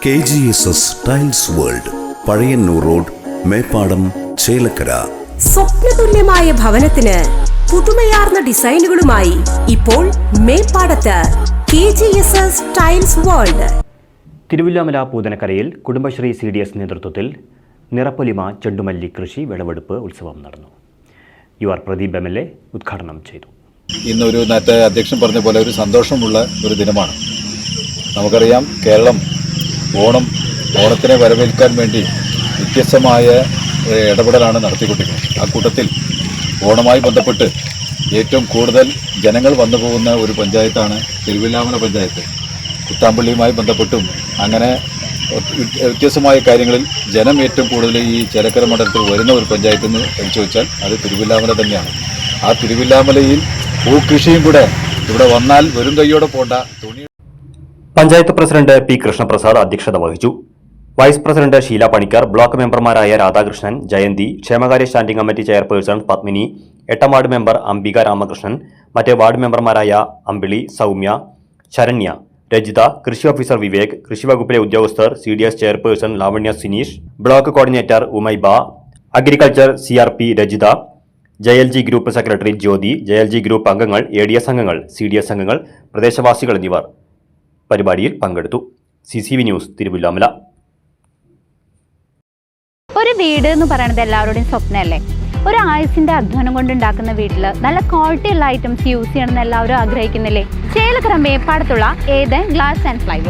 KGSS tiles world, Pazhayannur road, Meppadam, Chelakkara. സ്വപ്നതുല്യമായ ഭവനത്തിന് പുതുമയാർന്ന ഡിസൈനുകളുമായി ഇപ്പോൾ മേപ്പാടത്ത് KGSS ടൈൽസ് വേൾഡ്. തിരുവില്ലാമല പൂതനക്കരയിൽ കുടുംബശ്രീ CDS നേതൃത്വത്തിൽ നിറപ്പൊലിമ ചെണ്ടുമല്ലി കൃഷി വിളവെടുപ്പ് ഉത്സവം നടന്നു. UR പ്രദീപ് MLA ഉദ്ഘാടനം ചെയ്തു. ഇന്നൊരു നേരത്തെ അധ്യക്ഷൻ പറഞ്ഞ പോലെ ഒരു സന്തോഷമുള്ള ഒരു ദിനമാണ്. നമുക്കറിയാം, കേരളം ഓണത്തിനെ വരവേൽക്കാൻ വേണ്ടി വ്യത്യസ്തമായ ഇടപെടലാണ് നടത്തിക്കൊണ്ടിരിക്കുന്നത്. ആ കൂട്ടത്തിൽ ഓണമായി ബന്ധപ്പെട്ട് ഏറ്റവും കൂടുതൽ ജനങ്ങൾ വന്നു പോകുന്ന ഒരു പഞ്ചായത്താണ് തിരുവില്ലാമല പഞ്ചായത്ത്. കുത്താമ്പള്ളിയുമായി ബന്ധപ്പെട്ടും അങ്ങനെ വ്യത്യസ്തമായ കാര്യങ്ങളിൽ ജനം ഏറ്റവും കൂടുതൽ ഈ ചേലക്കര മണ്ഡലത്തിൽ വരുന്ന ഒരു പഞ്ചായത്ത് എന്ന് പരിശോധിച്ചാൽ അത് തിരുവില്ലാമല തന്നെയാണ്. ആ തിരുവില്ലാമലയിൽ പൂക്കൃഷിയും കൂടെ ഇവിടെ വന്നാൽ വെറും കൈയോടെ പോണ്ട. Panchayat president P. കൃഷ്ണപ്രസാദ് അധ്യക്ഷത വഹിച്ചു. Vice president Sheela Panicker, block മെമ്പർമാരായ രാധാകൃഷ്ണൻ, ജയന്തി, ക്ഷേമകാര്യ സ്റ്റാൻഡിംഗ് കമ്മിറ്റി ചെയർപേഴ്സൺ പത്മിനി, 8ാം വാർഡ് മെമ്പർ അംബിക രാമകൃഷ്ണൻ, മറ്റ് വാർഡ് മെമ്പർമാരായ അമ്പിളി, സൗമ്യ, ശരണ്യ, രജിത, കൃഷി ഓഫീസർ വിവേക്, കൃഷിവകുപ്പിലെ ഉദ്യോഗസ്ഥർ, CDS chairperson Lavanya Sineesh, block coordinator Umaiba, agriculture CRP Rajitha, JLG group secretary Jyothi, JLG group അംഗങ്ങൾ, ADS അംഗങ്ങൾ, CDS അംഗങ്ങൾ, പ്രദേശവാസികൾ എന്നിവർ പരിപാടിയിൽ പങ്കെടുത്തു. CCV news, Thiruvilwamala. ഒരു വീട് എന്ന് പറയുന്നത് എല്ലാവരുടെയും സ്വപ്നമല്ലേ? ഒരു ആയുസിന്റെ അധ്വാനം കൊണ്ടുണ്ടാക്കുന്ന വീട്ടിൽ നല്ല ക്വാളിറ്റി ഉള്ള ഐറ്റംസ് യൂസ് ചെയ്യണമെന്ന് എല്ലാവരും ആഗ്രഹിക്കുന്നില്ലേ? ചേലക്കര മേപ്പാടത്തുള്ള ഏദൻ ഗ്ലാസ് ആൻഡ് പ്ലൈവുഡ്